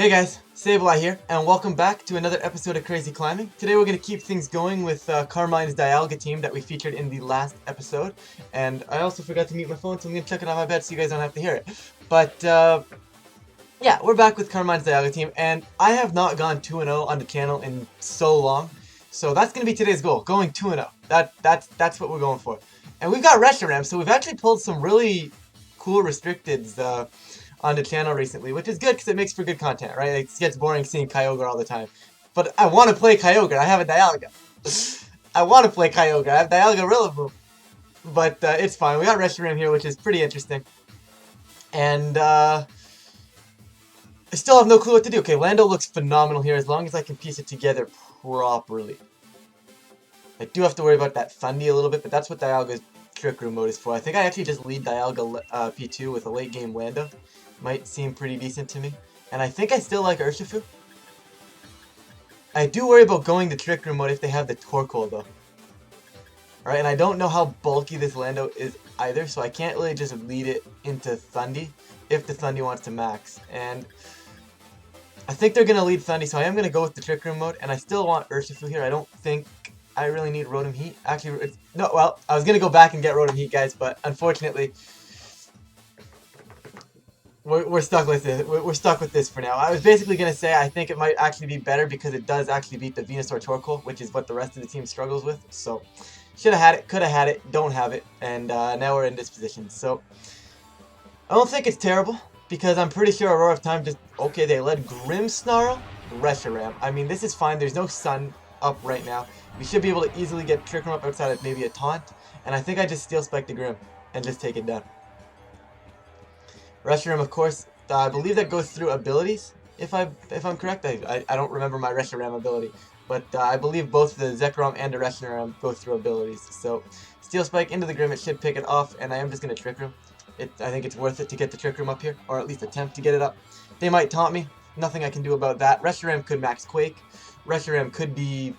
Hey guys, Sableye here, and welcome back to another episode of Crazy Climbing. Today we're going to keep things going with Carmine's Dialga team that we featured in the last episode. And I also forgot to mute my phone, so I'm going to check it on my bed so you guys don't have to hear it. But, yeah, we're back with Carmine's Dialga team, and I have not gone 2-0 on the channel in so long. So that's going to be today's goal, going 2-0. That's what we're going for. And we've got Reshiram, so we've actually pulled some really cool restricteds on the channel recently, which is good because it makes for good content, right? It gets boring seeing Kyogre all the time. But I want to play Kyogre. I have a Dialga. I want to play Kyogre. I have Dialga Rillaboom. But it's fine. We got Reshiram here, which is pretty interesting. And I still have no clue what to do. Okay, Lando looks phenomenal here as long as I can piece it together properly. I do have to worry about that Fundy a little bit, but that's what Dialga's Trick Room mode is for. I think I actually just lead Dialga P2 with a late game Lando. Might seem pretty decent to me. And I think I still like Urshifu. I do worry about going to Trick Room mode if they have the Torkoal though. Alright, and I don't know how bulky this Lando is either, so I can't really just lead it into Thundy if the Thundy wants to max. And I think they're going to lead Thundy, so I am going to go with the Trick Room mode, and I still want Urshifu here. I don't think I really need Rotom Heat. Actually, no, well, I was going to go back and get Rotom Heat, guys, but unfortunately we're stuck with it. We're stuck with this for now. I was basically going to say I think it might actually be better because it does actually beat the Venusaur Torkoal, which is what the rest of the team struggles with. So, should have had it, could have had it, don't have it, and now we're in this position. So, I don't think it's terrible because I'm pretty sure Aurora of Time just... Okay, they led Grimmsnarl, Reshiram. I mean, this is fine. There's no sun up right now. We should be able to easily get Trick Room up outside of maybe a Taunt. And I think I just Steel Spike the Grimm and just take it down. Reshiram, of course, I believe that goes through abilities, if I'm correct. I don't remember my Reshiram ability, but I believe both the Zekrom and the Reshiram go through abilities. So, Steel Spike into the Grimm, it should pick it off, and I am just going to Trick Room. I think it's worth it to get the Trick Room up here, or at least attempt to get it up. They might taunt me, nothing I can do about that. Reshiram could max Quake, Reshiram could be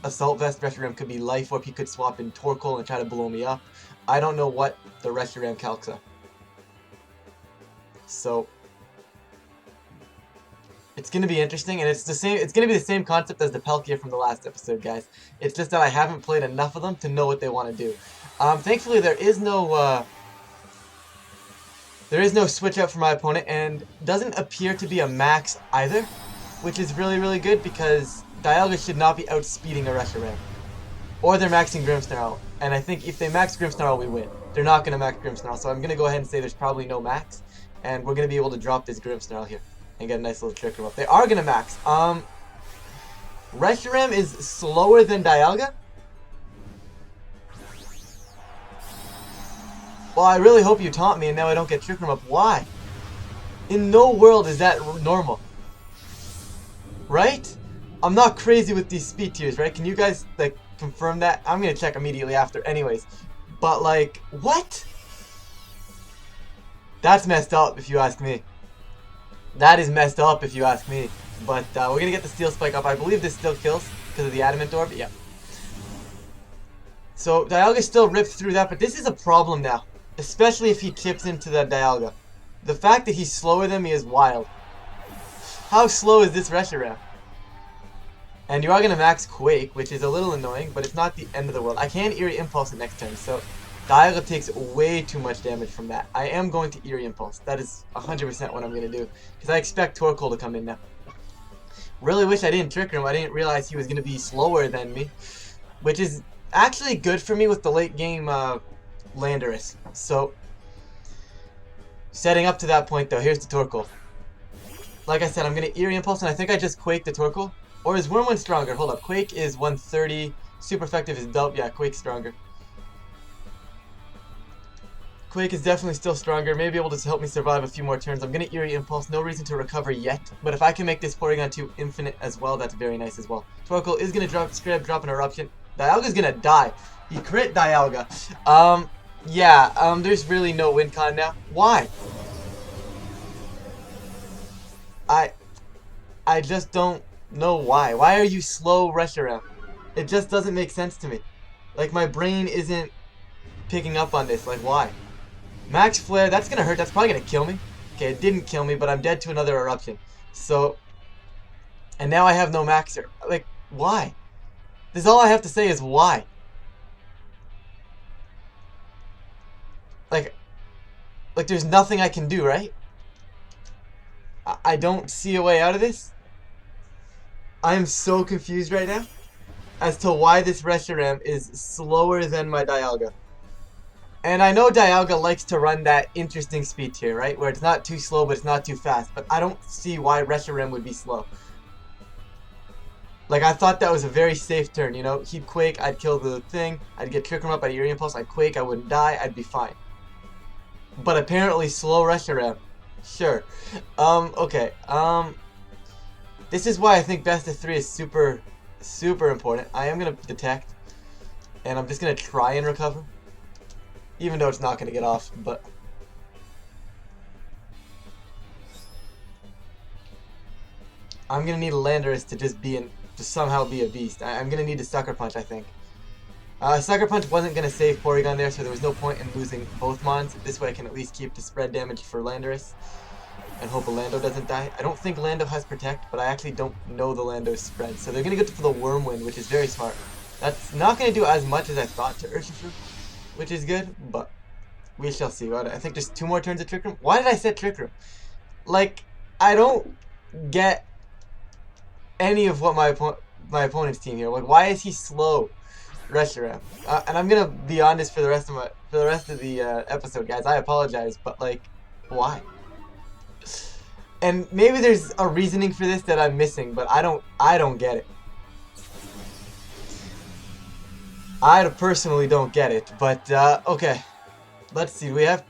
Assault Vest, Reshiram could be Life Orb, he could swap in Torkoal and try to blow me up. I don't know what the Reshiram calcs are. So it's gonna be interesting, and it's gonna be the same concept as the Palkia from the last episode, guys. It's just that I haven't played enough of them to know what they want to do. Thankfully there is no switch out for my opponent, and doesn't appear to be a max either, which is really good because Dialga should not be outspeeding a Reshiram. Or they're maxing Grimmsnarl, and I think if they max Grimmsnarl, we win. They're not going to max Grimmsnarl, so I'm going to go ahead and say there's probably no max, and we're going to be able to drop this Grimmsnarl here and get a nice little Trick Room up. They are going to max. Reshiram is slower than Dialga. Well, I really hope you taunt me and now I don't get Trick Room up. Why? In no world is that normal. Right? I'm not crazy with these speed tiers, right? Can you guys, like, confirm that? I'm gonna check immediately after anyways. But, like, what? That's messed up if you ask me. That is messed up if you ask me. But we're gonna get the Steel Spike up. I believe this still kills because of the Adamant Orb. Yeah. So, Dialga still ripped through that, but this is a problem now. Especially if he chips into that Dialga. The fact that he's slower than me is wild. How slow is this Reshiram? And you are going to max Quake, which is a little annoying, but it's not the end of the world. I can Eerie Impulse it next turn, so Dialga takes way too much damage from that. I am going to Eerie Impulse. That is 100% what I'm going to do, because I expect Torkoal to come in now. Really wish I didn't Trick Room. I didn't realize he was going to be slower than me, which is actually good for me with the late game Landorus. So, setting up to that point though, here's the Torkoal. Like I said, I'm going to Eerie Impulse, and I think I just Quake the Torkoal. Or is Wormwind stronger? Hold up, Quake is 130, super effective is dope, yeah, Quake's stronger. Quake is definitely still stronger, may be able to help me survive a few more turns. I'm going to Eerie Impulse, no reason to recover yet, but if I can make this Porygon 2 infinite as well, that's very nice as well. Torkoal is going to drop an Eruption. Dialga's going to die. He crit Dialga. There's really no win con now. Why? I just don't know why. Why are you slow, Reshiram? It just doesn't make sense to me. Like, my brain isn't picking up on this. Like, why? Max Flare, that's gonna hurt. That's probably gonna kill me. Okay, it didn't kill me, but I'm dead to another Eruption. So, and now I have no maxer. Like, why? This is all I have to say is why. Like there's nothing I can do, right? I don't see a way out of this. I am so confused right now as to why this Reshiram is slower than my Dialga. And I know Dialga likes to run that interesting speed tier, right? Where it's not too slow, but it's not too fast. But I don't see why Reshiram would be slow. Like, I thought that was a very safe turn, you know? He'd Quake, I'd kill the thing, I'd get Trick Room up, I'd Eerie Impulse, I'd Quake, I wouldn't die, I'd be fine. But apparently slow Reshiram. Sure. Okay. This is why I think best of 3 is super, super important. I am going to detect. And I'm just going to try and recover. Even though it's not going to get off, but... I'm going to need a Landorus to just somehow be a beast. I'm going to need a Sucker Punch, I think. Sucker Punch wasn't going to save Porygon there, so there was no point in losing both Mons. This way I can at least keep the spread damage for Landorus. And hope a Lando doesn't die. I don't think Lando has Protect, but I actually don't know the Lando's spread. So they're going to go for the Wormwind, which is very smart. That's not going to do as much as I thought to Urshifu, which is good, but we shall see. I think there's 2 more turns of Trick Room. Why did I set Trick Room? Like, I don't get any of what my opponent's team here. Like, why is he slow? Reshiram. And I'm going to be honest for the rest of the episode, guys. I apologize, but like, why? And maybe there's a reasoning for this that I'm missing, but I don't get it. I personally don't get it, but okay. Let's see. We have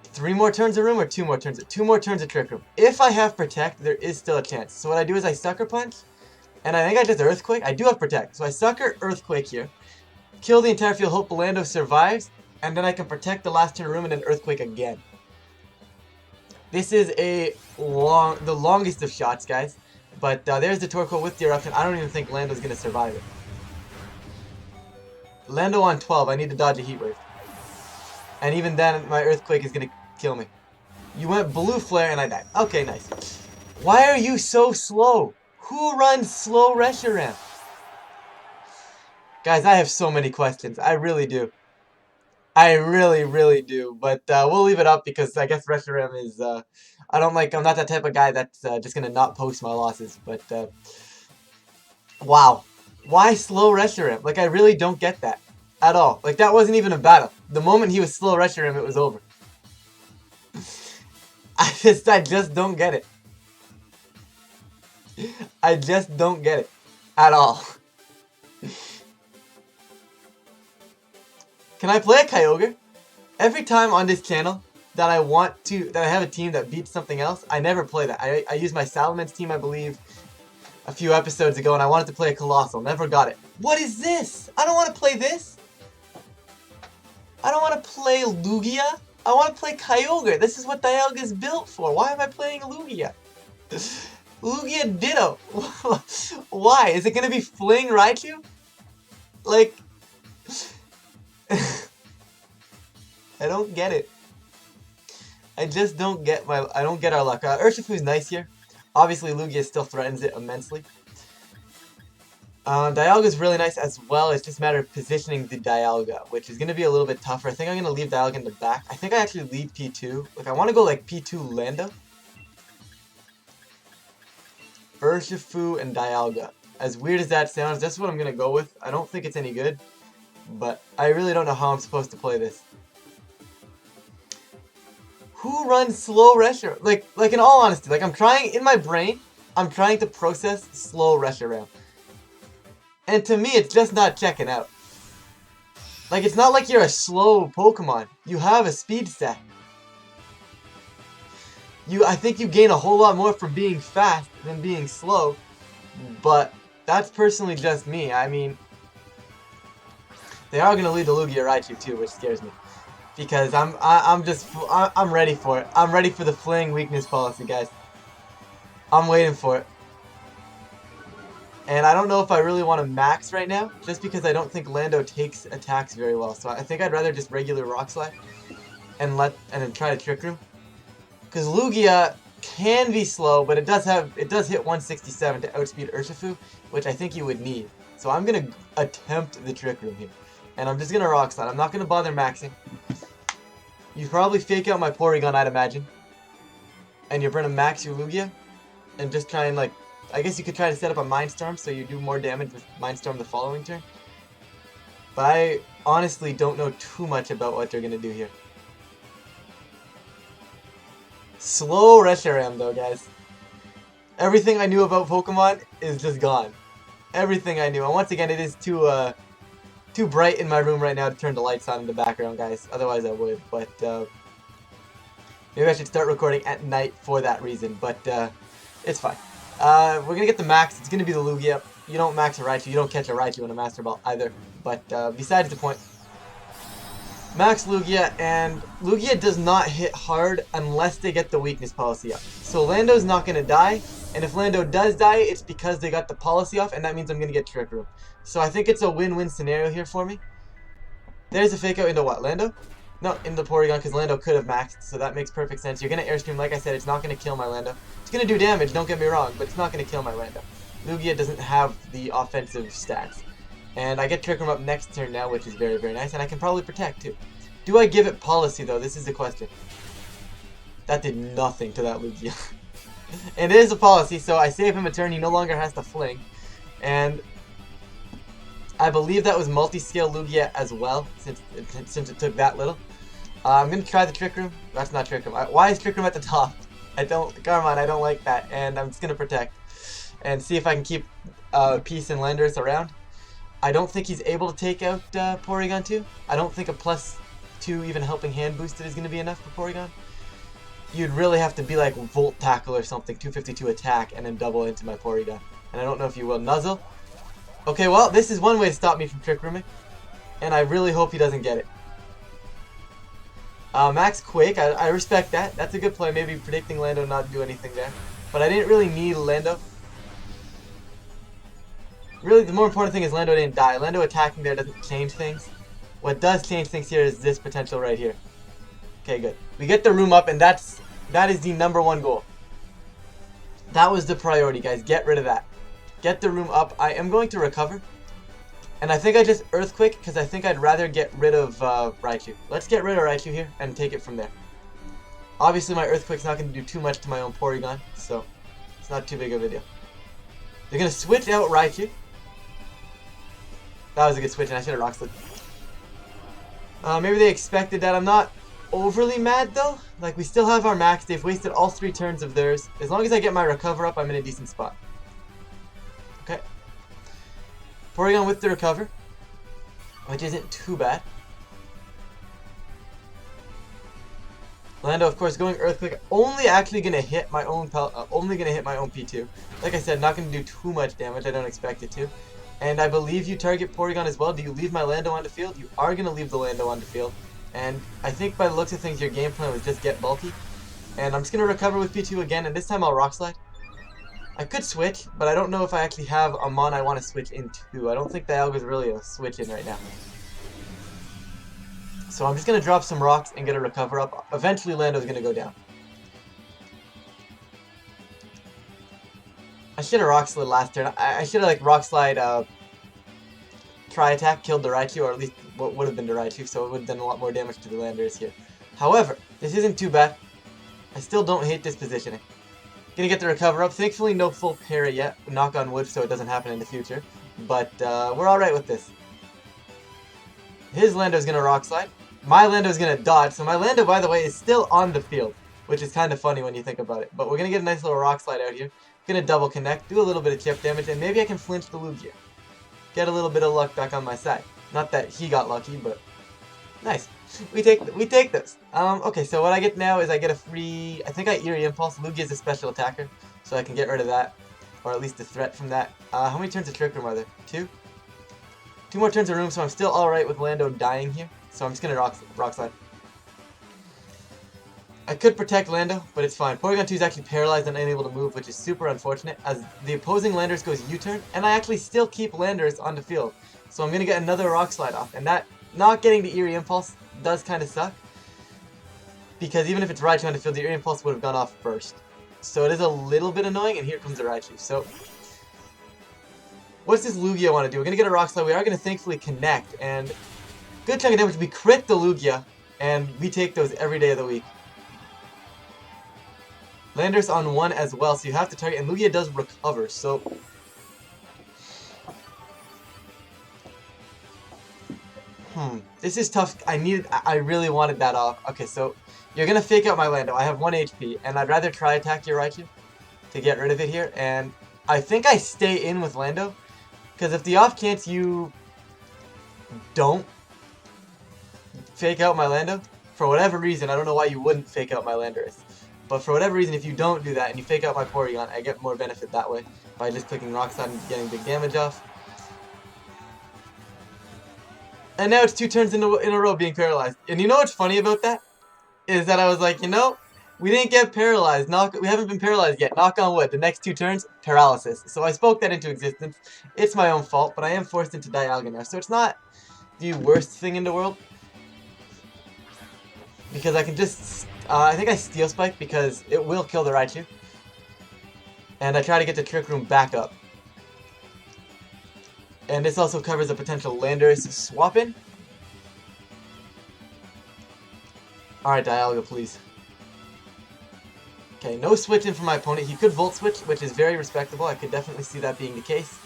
3 more turns of Room or 2 more turns? 2 more turns of Trick Room. If I have Protect, there is still a chance. So what I do is I Sucker Punch, and I think I just Earthquake. I do have Protect, so I Sucker Earthquake here. Kill the entire field, hope Lando survives, and then I can Protect the last turn of Room and then Earthquake again. This is the longest of shots, guys. But there's the Torkoal with the Eruption. I don't even think Lando's going to survive it. Lando on 12. I need to dodge a Heat Wave. And even then, my Earthquake is going to kill me. You went Blue Flare and I died. Okay, nice. Why are you so slow? Who runs slow Reshiram? Guys, I have so many questions. I really do. I really, really do, but we'll leave it up because I guess Reshiram is, I'm not that type of guy that's just gonna not post my losses, but, wow. Why slow Reshiram? Like, I really don't get that at all. Like, that wasn't even a battle. The moment he was slow Reshiram, it was over. I just don't get it. I just don't get it at all. Can I play a Kyogre? Every time on this channel that I have a team that beats something else, I never play that. I used my Salamence team, I believe, a few episodes ago, and I wanted to play a Colossal. Never got it. What is this? I don't want to play this. I don't want to play Lugia. I want to play Kyogre. This is what Dialga is built for. Why am I playing Lugia? Lugia Ditto. Why? Is it going to be Fling Raichu? Like... I don't get it. I just don't get I don't get our luck. Urshifu's nice here. Obviously, Lugia still threatens it immensely. Dialga's really nice as well. It's just a matter of positioning the Dialga, which is going to be a little bit tougher. I think I'm going to leave Dialga in the back. I think I actually lead P2. Like, I want to go like P2 Lando. Urshifu and Dialga. As weird as that sounds, that's what I'm going to go with. I don't think it's any good, but I really don't know how I'm supposed to play this. Who runs slow Reshiram? Like in all honesty, like I'm trying, in my brain, I'm trying to process slow Reshiram. And to me, it's just not checking out. Like, it's not like you're a slow Pokemon. You have a speed stat. I think you gain a whole lot more from being fast than being slow. But that's personally just me. I mean, they are going to lead the Lugia Raichu too, which scares me. Because I'm ready for it. I'm ready for the Fling weakness policy, guys. I'm waiting for it. And I don't know if I really want to max right now, just because I don't think Lando takes attacks very well. So I think I'd rather just regular Rock Slide and then try to Trick Room. Because Lugia can be slow, but it does hit 167 to outspeed Urshifu, which I think you would need. So I'm gonna attempt the Trick Room here, and I'm just gonna Rock Slide. I'm not gonna bother maxing. You probably fake out my Porygon, I'd imagine, and you're gonna max your Lugia, and just try and like, I guess you could try to set up a Mind Storm so you do more damage with Mind Storm the following turn. But I honestly don't know too much about what they're gonna do here. Slow Reshiram though, guys. Everything I knew about Pokemon is just gone. Everything I knew. And once again, it is too bright in my room right now to turn the lights on in the background, guys. Otherwise I would. But maybe I should start recording at night for that reason. But it's fine. We're going to get the max. It's going to be the Lugia. You don't max a Raichu. You don't catch a Raichu in a Master Ball either. But besides the point. Max Lugia, and Lugia does not hit hard unless they get the weakness policy up. So Lando's not going to die, and if Lando does die, it's because they got the policy off, and that means I'm going to get Trick Room. So I think it's a win-win scenario here for me. There's a fake out into what, Lando? No, into Porygon, because Lando could have maxed, so that makes perfect sense. You're going to Airstream, like I said, it's not going to kill my Lando. It's going to do damage, don't get me wrong, but it's not going to kill my Lando. Lugia doesn't have the offensive stats. And I get Trick Room up next turn now, which is very, very nice. And I can probably protect, too. Do I give it policy, though? This is the question. That did nothing to that Lugia. And it is a policy, so I save him a turn. He no longer has to fling. And I believe that was multi-scale Lugia as well, since it took that little. I'm going to try the Trick Room. That's not Trick Room. Why is Trick Room at the top? Carmine, I don't like that. And I'm just going to protect. And see if I can keep Peace and Landorus around. I don't think he's able to take out Porygon 2. I don't think a +2 even helping hand boosted is going to be enough for Porygon. You'd really have to be like Volt Tackle or something, 252 attack, and then double into my Porygon. And I don't know if you will. Nuzzle? Okay, well, this is one way to stop me from Trick Rooming. And I really hope he doesn't get it. Max Quake, I respect that. That's a good play. Maybe predicting Lando not to do anything there. But I didn't really need Lando. Really, the more important thing is Lando didn't die. Lando attacking there doesn't change things. What does change things here is this potential right here. Okay, good. We get the room up, and that is the #1 goal. That was the priority, guys. Get rid of that. Get the room up. I am going to recover. And I think I just Earthquake, because I think I'd rather get rid of Raichu. Let's get rid of Raichu here, and take it from there. Obviously, my Earthquake's not going to do too much to my own Porygon, so it's not too big of a deal. They're going to switch out Raichu. That was a good switch, and I should have Rock Slid. Maybe they expected that. I'm not overly mad, though. Like, we still have our max. They've wasted all 3 turns of theirs. As long as I get my recover up, I'm in a decent spot. Okay. Porygon with the recover, which isn't too bad. Lando, of course, going Earthquake. Only actually gonna hit my own P2. Like I said, not gonna do too much damage. I don't expect it to. And I believe you target Porygon as well. Do you leave my Lando on the field? You are going to leave the Lando on the field. And I think by the looks of things, your game plan was just get bulky. And I'm just going to recover with P2 again, and this time I'll Rock Slide. I could switch, but I don't know if I actually have a Mon I want to switch into. I don't think Dialga's really a switch in right now. So I'm just going to drop some rocks and get a recover up. Eventually Lando's going to go down. I should have Rock Slid last turn. I should have like Rock Slide Tri-Attack, killed the Raichu, or at least what would have been the Raichu, so it would have done a lot more damage to the Landorus here. However, this isn't too bad. I still don't hate this positioning. Gonna get the recover up. Thankfully no full parry yet. Knock on wood so it doesn't happen in the future. But we're alright with this. His Lando's gonna Rock Slide. My Lando's gonna dodge. So my Lando, by the way, is still on the field, which is kind of funny when you think about it. But we're gonna get a nice little Rock Slide out here. Gonna double connect, do a little bit of chip damage, and maybe I can flinch the Lugia. Get a little bit of luck back on my side. Not that he got lucky, but nice. We take this. Okay, so what I get now is I get a free. I think I Eerie Impulse. Lugia is a special attacker, so I can get rid of that, or at least the threat from that. How many turns of Trick Room are there? 2. 2 more turns of Room, so I'm still all right with Lando dying here. So I'm just gonna Rock Slide. I could protect Lando, but it's fine. Porygon 2 is actually paralyzed and unable to move, which is super unfortunate, as the opposing Landorus goes U-turn, and I actually still keep Landorus on the field. So I'm going to get another Rock Slide off, and that, not getting the Eerie Impulse does kind of suck, because even if it's Raichu on the field, the Eerie Impulse would have gone off first. So it is a little bit annoying, and here comes the Raichu. So what's this Lugia want to do? We're going to get a Rock Slide. We are going to thankfully connect, and good chunk of damage. We crit the Lugia, and we take those every day of the week. Landorus on 1 as well, so you have to target, and Lugia does recover, so... This is tough. I really wanted that off. Okay, so you're going to fake out my Lando. I have 1 HP, and I'd rather try attack your Raichu to get rid of it here, and I think I stay in with Lando, because if the off chance you don't fake out my Lando, for whatever reason, I don't know why you wouldn't fake out my Landorus, but for whatever reason, if you don't do that and you fake out my Porygon, I get more benefit that way by just clicking Rock Slide and getting big damage off. And now it's 2 turns in a row being paralyzed. And you know what's funny about that? Is that I was like, you know, we didn't get paralyzed. We haven't been paralyzed yet. Knock on wood. The next 2 turns, paralysis. So I spoke that into existence. It's my own fault, but I am forced into Dialga now. So it's not the worst thing in the world. Because I can just... I think I Steel Spike because it will kill the Raichu. And I try to get the Trick Room back up. And this also covers a potential Landorus swap in. Alright, Dialga, please. Okay, no switch in for my opponent. He could Volt Switch, which is very respectable. I could definitely see that being the case.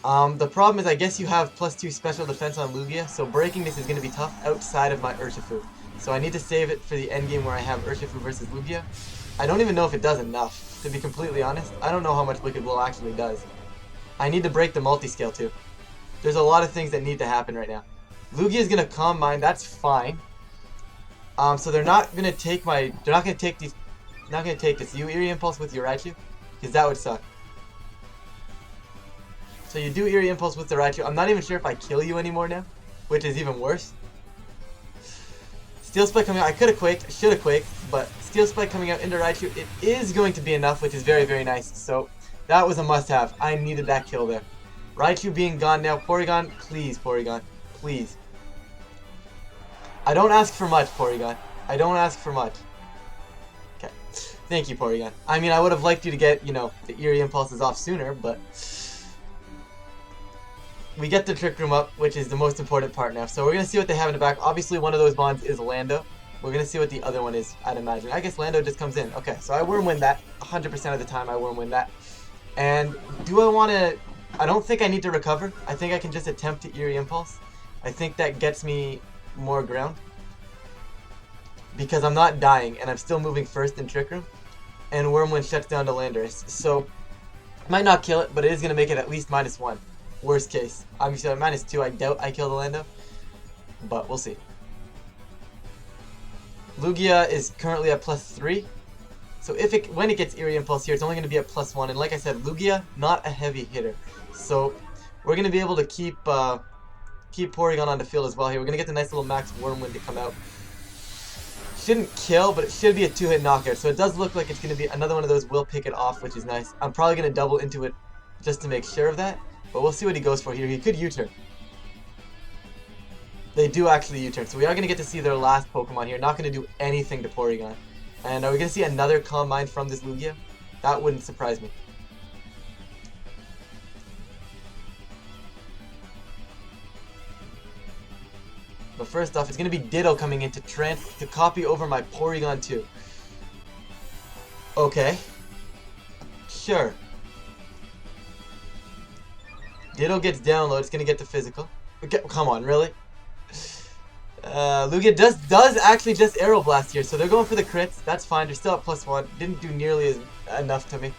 The problem is I guess you have +2 special defense on Lugia, so breaking this is going to be tough outside of my Urshifu. So I need to save it for the endgame where I have Urshifu versus Lugia. I don't even know if it does enough, to be completely honest. I don't know how much Liquid Will actually does. I need to break the multi-scale too. There's a lot of things that need to happen right now. Lugia is gonna Calm Mind, that's fine. So they're not gonna take my... They're not gonna take these... Not gonna take this. You Eerie Impulse with your Raichu? Because that would suck. So you do Eerie Impulse with the Raichu. I'm not even sure if I kill you anymore now, which is even worse. Steel Spike coming out. I could have Quaked, should have Quaked, but Steel Spike coming out into Raichu, it is going to be enough, which is very, very nice. So that was a must-have. I needed that kill there. Raichu being gone now. Porygon, please, Porygon. Please. I don't ask for much, Porygon. I don't ask for much. Okay. Thank you, Porygon. I mean, I would have liked you to get, you know, the Eerie Impulses off sooner, but... We get the Trick Room up, which is the most important part now. So we're going to see what they have in the back. Obviously, one of those bonds is Lando. We're going to see what the other one is, I'd imagine. I guess Lando just comes in. Okay, so I Worm Win that. 100% of the time, I Worm Win that. And do I want to... I don't think I need to recover. I think I can just attempt to Eerie Impulse. I think that gets me more ground. Because I'm not dying, and I'm still moving first in Trick Room. And Wormwind shuts down to Landorus. So, might not kill it, but it is going to make it at least -1. Worst case. Obviously at -2, I doubt I kill the Lando. But we'll see. Lugia is currently at +3. So when it gets Eerie Impulse here, it's only going to be at +1. And like I said, Lugia, not a heavy hitter. So we're going to be able to keep Porygon on the field as well here. We're going to get the nice little Max Wormwind to come out. Shouldn't kill, but it should be a 2-hit knockout. So it does look like it's going to be another one of those will pick it off, which is nice. I'm probably going to double into it just to make sure of that. But we'll see what he goes for here. He could U-turn. They do actually U-turn. So we are going to get to see their last Pokemon here. Not going to do anything to Porygon. And are we going to see another Calm Mind from this Lugia? That wouldn't surprise me. But first off, it's going to be Ditto coming in to copy over my Porygon 2. Okay. Sure. Ditto gets download. It's going to get the physical. Okay, come on, really? Lugia does actually just Aero Blast here, so they're going for the crits. That's fine. They're still at +1. Didn't do nearly enough to me.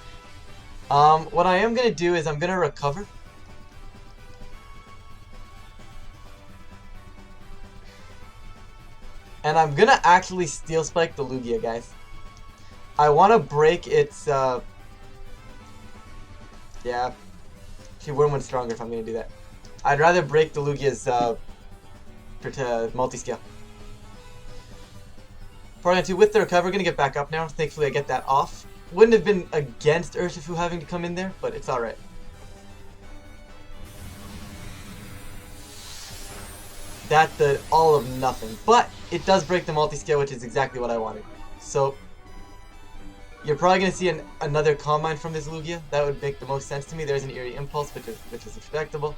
What I am going to do is I'm going to recover. And I'm going to actually Steel Spike the Lugia, guys. I want to break its, yeah. Actually, Wormwood's stronger if I'm going to do that. I'd rather break the Lugia's, multi-scale. Porygon 2 with the recover. Going to get back up now. Thankfully, I get that off. Wouldn't have been against Urshifu having to come in there, but it's alright. That did all of nothing. But it does break the multi-scale, which is exactly what I wanted. So, You're probably going to see another Calm Mind from this Lugia. That would make the most sense to me. There's an Eerie Impulse, which is respectable.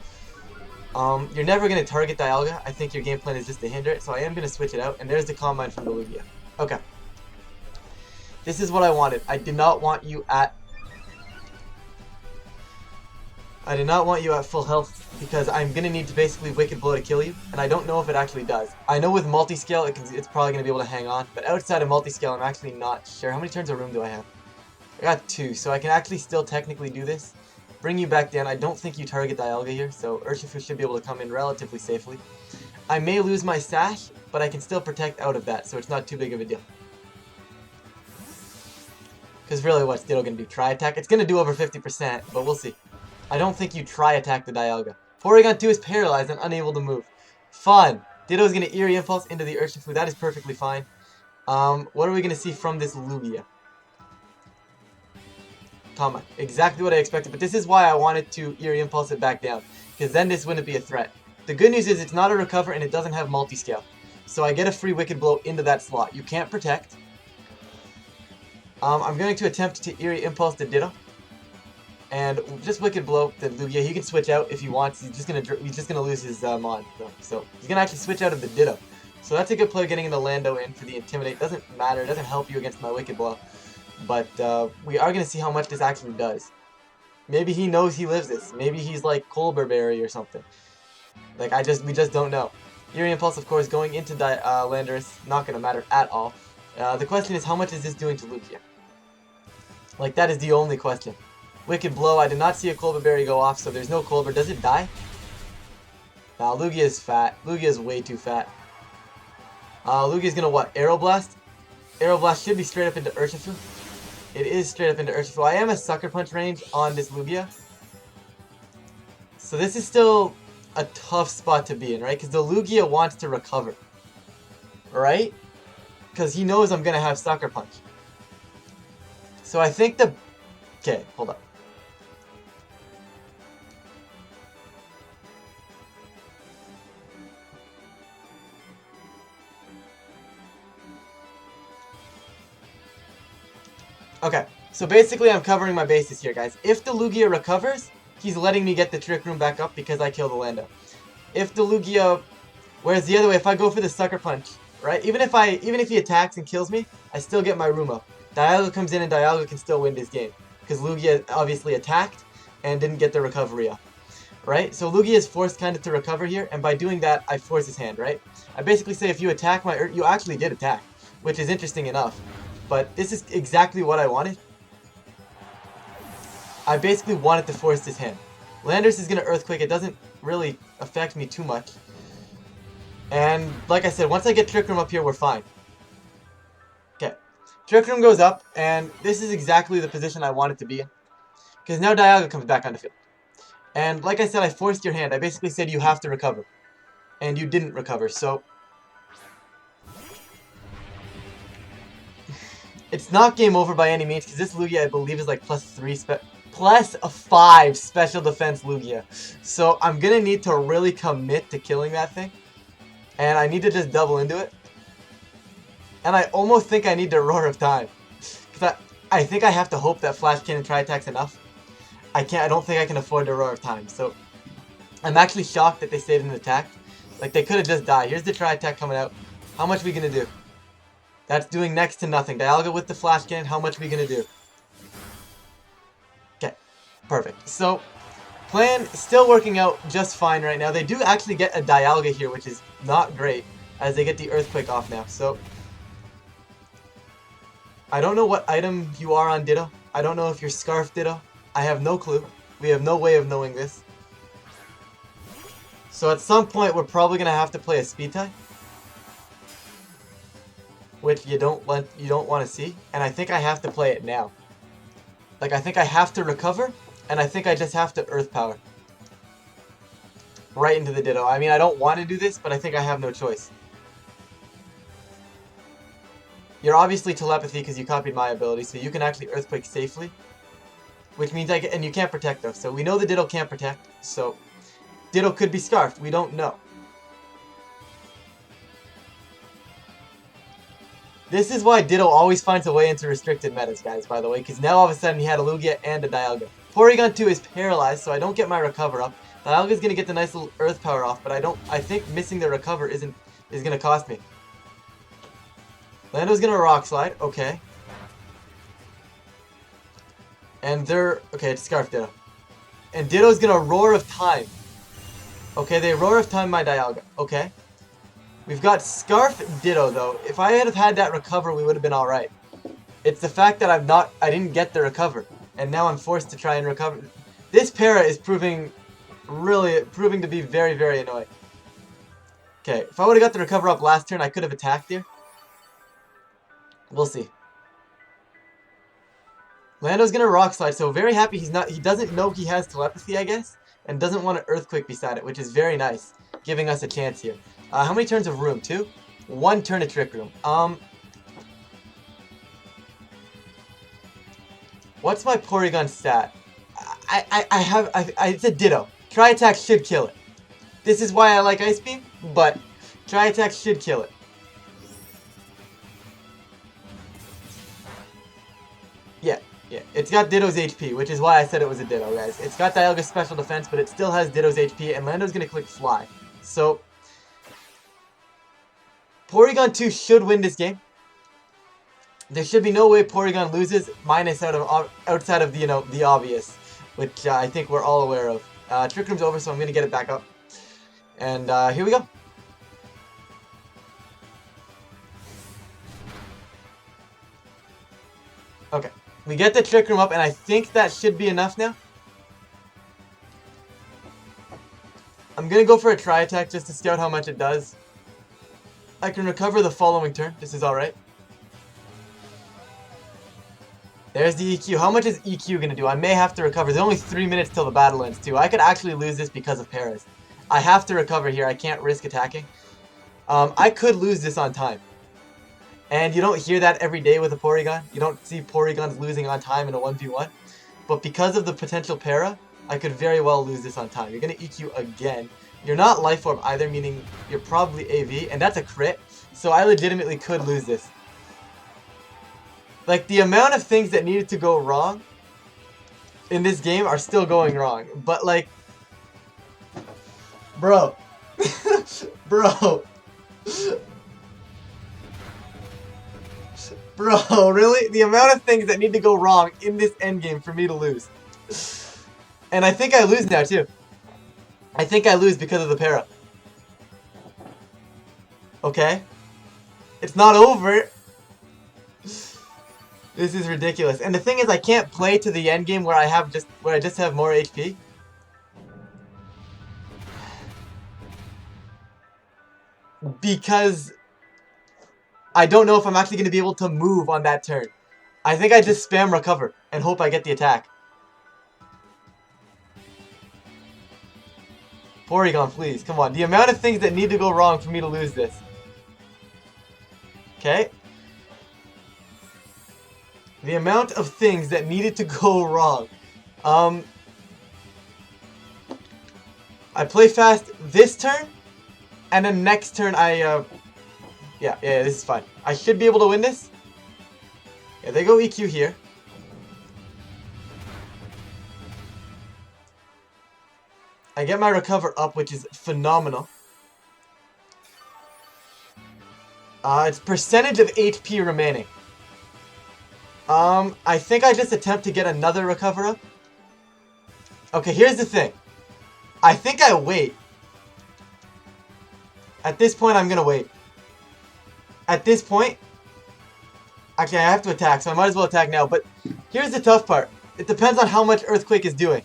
You're never going to target Dialga. I think your game plan is just to hinder it, so I am going to switch it out. And there's the Calm Mind from the Lugia. Okay. This is what I wanted. I did not want you at full health because I'm going to need to basically Wicked Blow to kill you, and I don't know if it actually does. I know with multi-scale it's probably going to be able to hang on, but outside of multi-scale I'm actually not sure. How many turns of room do I have? I got 2, so I can actually still technically do this. Bring you back down. I don't think you target Dialga here, so Urshifu should be able to come in relatively safely. I may lose my Sash, but I can still protect out of that, so it's not too big of a deal. Because really, what's Ditto going to do? Try attack? It's going to do over 50%, but we'll see. I don't think you try attack the Dialga. Porygon 2 is paralyzed and unable to move. Fun! Ditto's going to Eerie Impulse into the Urshifu. That is perfectly fine. What are we going to see from this Lugia? Calm Mind. Exactly what I expected, but this is why I wanted to Eerie Impulse it back down. Because then this wouldn't be a threat. The good news is it's not a recover and it doesn't have multi-scale. So I get a free Wicked Blow into that slot. You can't protect. I'm going to attempt to Eerie Impulse the Ditto. And just Wicked Blow the Lugia. He can switch out if he wants. He's just gonna lose his Mon. So he's gonna actually switch out of the Ditto. So that's a good play getting the Lando in for the Intimidate. Doesn't matter. It doesn't help you against my Wicked Blow. But we are gonna see how much this actually does. Maybe he knows he lives this. Maybe he's like Colberberry or something. Like we just don't know. Eerie Impulse, of course, going into Landorus, not gonna matter at all. The question is, how much is this doing to Lugia? Like, that is the only question. Wicked Blow, I did not see a Colberberry go off, so there's no Colbur. Does it die? Nah, Lugia is fat. Lugia is way too fat. Lugia's gonna what? Aeroblast? Aeroblast should be straight up into Urshifu. It is straight up into Urshifu. I am a Sucker Punch range on this Lugia. So this is still a tough spot to be in, right? Because the Lugia wants to recover. Right? Because he knows I'm gonna have Sucker Punch. So I think the... Okay, hold up. Okay, so basically I'm covering my bases here, guys. If the Lugia recovers, he's letting me get the Trick Room back up because I killed the Lando. If the Lugia... Whereas the other way, if I go for the Sucker Punch, right? Even if he attacks and kills me, I still get my room up. Dialga comes in and Dialga can still win this game. Because Lugia obviously attacked and didn't get the recovery up. Right? So Lugia is forced kind of to recover here, and by doing that, I force his hand, right? I basically say if you attack my... You actually did attack, which is interesting enough. But this is exactly what I wanted. I basically wanted to force his hand. Landorus is going to Earthquake. It doesn't really affect me too much. And like I said, once I get Trick Room up here, we're fine. Okay. Trick Room goes up, and this is exactly the position I want it to be in. Because now Dialga comes back on the field. And like I said, I forced your hand. I basically said you have to recover. And you didn't recover, so... It's not game over by any means, because this Lugia, I believe, is like plus a 5 special defense Lugia. So I'm going to need to really commit to killing that thing. And I need to just double into it. And I almost think I need the Roar of Time. Because I think I have to hope that Flash Cannon Tri-Attack's enough. I don't think I can afford the Roar of Time. So I'm actually shocked that they stayed in the attack. Like, they could have just died. Here's the Tri-Attack coming out. How much are we going to do? That's doing next to nothing. Dialga with the Flash Cannon, how much are we going to do? Okay, perfect. So, plan still working out just fine right now. They do actually get a Dialga here, which is not great, as they get the Earthquake off now. So, I don't know what item you are on Ditto. I don't know if you're Scarf Ditto. I have no clue. We have no way of knowing this. So at some point, we're probably going to have to play a Speed Tie. Which you don't want to see. And I think I have to play it now. Like, I think I have to recover. And I think I just have to Earth Power. Right into the Ditto. I mean, I don't want to do this, but I think I have no choice. You're obviously Telepathy because you copied my ability, so you can actually Earthquake safely. Which means and you can't protect though. So we know the Ditto can't protect. So Ditto could be Scarfed. We don't know. This is why Ditto always finds a way into restricted metas, guys, by the way, because now all of a sudden he had a Lugia and a Dialga. Porygon 2 is paralyzed, so I don't get my recover up. Dialga's gonna get the nice little Earth Power off, but I think missing the recover is gonna cost me. Lando's gonna Rock Slide, okay. And okay, it's Scarf Ditto. And Ditto's gonna Roar of Time. Okay, they Roar of Time my Dialga, okay. We've got Scarf Ditto though. If I had that recover, we would have been alright. It's the fact that I didn't get the recover. And now I'm forced to try and recover. This para is proving to be very, very annoying. Okay, if I would have got the recover up last turn, I could have attacked here. We'll see. Lando's gonna Rock Slide, so very happy he doesn't know he has telepathy, I guess, and doesn't want an Earthquake beside it, which is very nice, giving us a chance here. How many turns of Room? 2? 1 turn of Trick Room. What's my Porygon stat? It's a Ditto. Tri Attack should kill it. This is why I like Ice Beam, but Tri Attack should kill it. Yeah, it's got Ditto's HP, which is why I said it was a Ditto, guys. It's got Dialga's special defense, but it still has Ditto's HP, and Lando's gonna click Fly. So, Porygon 2 should win this game. There should be no way Porygon loses, minus outside of the obvious, which I think we're all aware of. Trick Room's over, so I'm gonna get it back up. And here we go. Okay. We get the Trick Room up, and I think that should be enough now. I'm going to go for a Tri Attack just to scout how much it does. I can recover the following turn. This is alright. There's the EQ. How much is EQ going to do? I may have to recover. There's only 3 minutes till the battle ends, too. I could actually lose this because of Paras. I have to recover here. I can't risk attacking. I could lose this on time. And you don't hear that every day with a Porygon. You don't see Porygons losing on time in a 1v1. But because of the potential para, I could very well lose this on time. You're going to EQ again. You're not Life Orb either, meaning you're probably AV. And that's a crit. So I legitimately could lose this. Like, the amount of things that needed to go wrong in this game are still going wrong. But, like... Bro. Bro. Bro, really? The amount of things that need to go wrong in this endgame for me to lose. And I think I lose now, too. I think I lose because of the para. Okay? It's not over. This is ridiculous. And the thing is, I can't play to the endgame where I just have more HP. Because I don't know if I'm actually going to be able to move on that turn. I think I just spam recover and hope I get the attack. Porygon, please. Come on. The amount of things that need to go wrong for me to lose this. Okay. The amount of things that needed to go wrong. I play fast this turn. And then next turn Yeah, this is fine. I should be able to win this. Yeah, they go EQ here. I get my recover up, which is phenomenal. It's percentage of HP remaining. I think I just attempt to get another recover up. Okay, here's the thing. I think I wait. At this point, I'm gonna wait. At this point, actually I have to attack, so I might as well attack now, but here's the tough part. It depends on how much Earthquake is doing.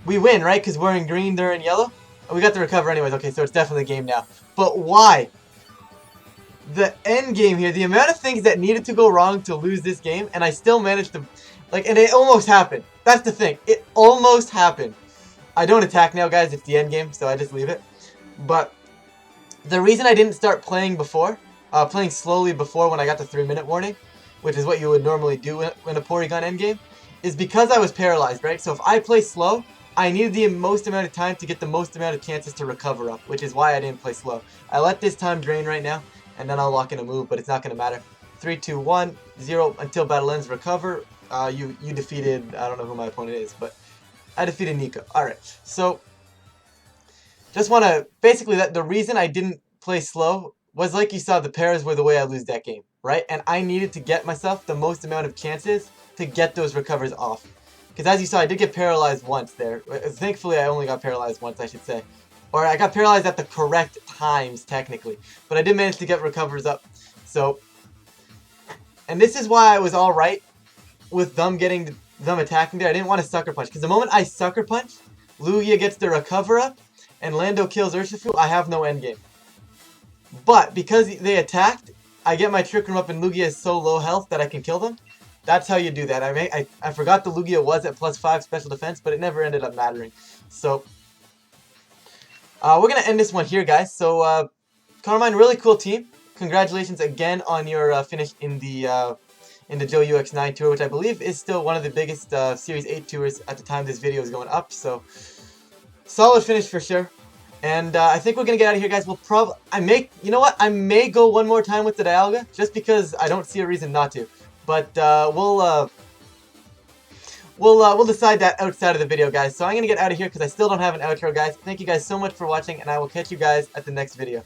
We win, right? Because we're in green, they're in yellow? Oh, we got the recover anyways, okay, so it's definitely game now. But why? The end game here, the amount of things that needed to go wrong to lose this game, and I still managed to, like, and it almost happened. That's the thing, it almost happened. I don't attack now, guys, it's the end game, so I just leave it. But the reason I didn't start playing before, playing slowly before when I got the 3-minute warning, which is what you would normally do in a Porygon endgame, is because I was paralyzed, right? So if I play slow, I needed the most amount of time to get the most amount of chances to recover up, which is why I didn't play slow. I let this time drain right now, and then I'll lock in a move, but it's not going to matter. 3, 2, 1, 0 until battle ends, recover. You defeated, I don't know who my opponent is, but I defeated Nico. Alright, so just want to, basically the reason I didn't play slow was like you saw, the pairs were the way I lose that game, right? And I needed to get myself the most amount of chances to get those recovers off. Because as you saw, I did get paralyzed once there. Thankfully, I only got paralyzed once, I should say. Or I got paralyzed at the correct times, technically. But I did manage to get recovers up. So, and this is why I was alright with them attacking there. I didn't want to sucker punch. Because the moment I sucker punch, Lugia gets the recover up, and Lando kills Urshifu, I have no endgame. But because they attacked, I get my Trick Room up, and Lugia is so low health that I can kill them. That's how you do that. I forgot the Lugia was at +5 special defense, but it never ended up mattering. So, we're going to end this one here, guys. So, Carmine, really cool team. Congratulations again on your finish in the Joe UX9 tour, which I believe is still one of the biggest Series 8 tours at the time this video is going up. So, solid finish for sure. And I think we're going to get out of here, guys. You know what? I may go one more time with the Dialga, just because I don't see a reason not to. But we'll decide that outside of the video, guys. So I'm going to get out of here because I still don't have an outro, guys. Thank you guys so much for watching, and I will catch you guys at the next video.